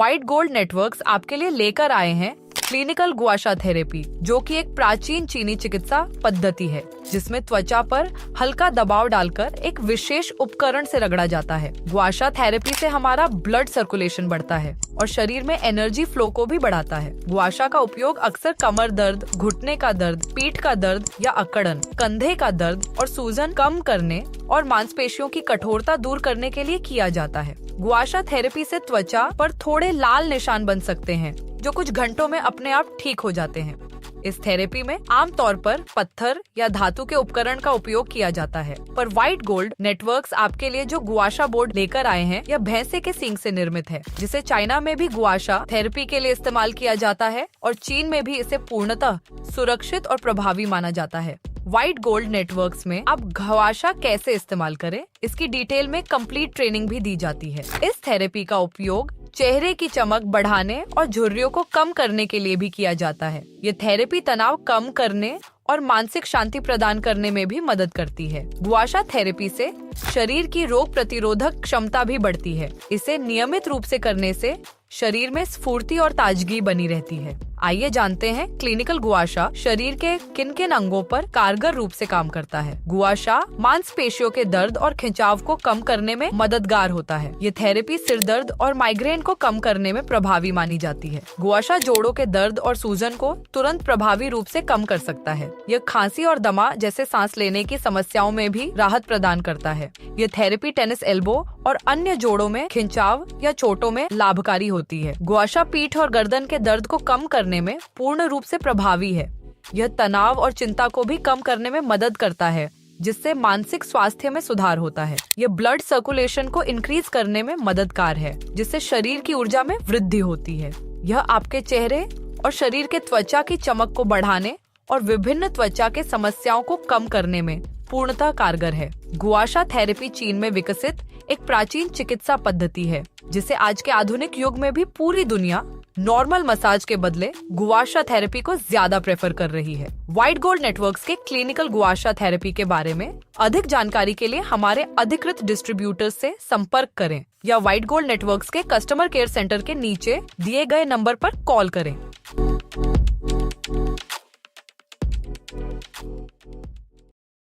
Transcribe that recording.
White gold networks आपके लिए लेकर आए हैं क्लिनिकल गुआशा थेरेपी, जो कि एक प्राचीन चीनी चिकित्सा पद्धति है जिसमें त्वचा पर हल्का दबाव डालकर एक विशेष उपकरण से रगड़ा जाता है। गुआशा थेरेपी से हमारा ब्लड सर्कुलेशन बढ़ता है और शरीर में एनर्जी फ्लो को भी बढ़ाता है। गुआशा का उपयोग अक्सर कमर दर्द, घुटने का दर्द, पीठ का दर्द या अकड़न, कंधे का दर्द और सूजन कम करने और मांसपेशियों की कठोरता दूर करने के लिए किया जाता है। गुआशा थेरेपी से त्वचा पर थोड़े लाल निशान बन सकते हैं जो कुछ घंटों में अपने आप ठीक हो जाते हैं। इस थेरेपी में आमतौर पर पत्थर या धातु के उपकरण का उपयोग किया जाता है, पर व्हाइट गोल्ड नेटवर्क्स आपके लिए जो गुआशा बोर्ड लेकर आए हैं यह भैंसे के सींग से निर्मित है, जिसे चाइना में भी गुआशा थेरेपी के लिए इस्तेमाल किया जाता है और चीन में भी इसे पूर्णतः सुरक्षित और प्रभावी माना जाता है। व्हाइट गोल्ड नेटवर्क्स में आप गुआशा कैसे इस्तेमाल करें, इसकी डिटेल में कंप्लीट ट्रेनिंग भी दी जाती है। इस थेरेपी का उपयोग चेहरे की चमक बढ़ाने और झुर्रियों को कम करने के लिए भी किया जाता है। ये थेरेपी तनाव कम करने और मानसिक शांति प्रदान करने में भी मदद करती है। गुआशा थेरेपी से शरीर की रोग प्रतिरोधक क्षमता भी बढ़ती है। इसे नियमित रूप से करने से शरीर में स्फूर्ति और ताजगी बनी रहती है। आइए जानते हैं क्लिनिकल गुआशा शरीर के किन किन अंगों पर कारगर रूप से काम करता है। गुआशा मांसपेशियों के दर्द और खिंचाव को कम करने में मददगार होता है। ये थेरेपी सिर दर्द और माइग्रेन को कम करने में प्रभावी मानी जाती है। गुआशा जोड़ों के दर्द और सूजन को तुरंत प्रभावी रूप से कम कर सकता है। यह खांसी और दमा जैसे सांस लेने की समस्याओं में भी राहत प्रदान करता है। ये थेरेपी टेनिस एल्बो और अन्य जोड़ों में खिंचाव या चोटों में लाभकारी होती है। गुआशा पीठ और गर्दन के दर्द को कम करने में पूर्ण रूप से प्रभावी है। यह तनाव और चिंता को भी कम करने में मदद करता है, जिससे मानसिक स्वास्थ्य में सुधार होता है। यह ब्लड सर्कुलेशन को इंक्रीज करने में मददगार है, जिससे शरीर की ऊर्जा में वृद्धि होती है। यह आपके चेहरे और शरीर के त्वचा की चमक को बढ़ाने और विभिन्न त्वचा के समस्याओं को कम करने में पूर्णतः कारगर है। गुआशा थेरेपी चीन में विकसित एक प्राचीन चिकित्सा पद्धति है, जिसे आज के आधुनिक युग में भी पूरी दुनिया नॉर्मल मसाज के बदले गुआशा थेरेपी को ज्यादा प्रेफर कर रही है। व्हाइट गोल्ड नेटवर्क्स के क्लिनिकल गुआशा थेरेपी के बारे में अधिक जानकारी के लिए हमारे अधिकृत डिस्ट्रीब्यूटर्स से संपर्क करें या व्हाइट गोल्ड नेटवर्क्स के कस्टमर केयर सेंटर के नीचे दिए गए नंबर पर कॉल करें।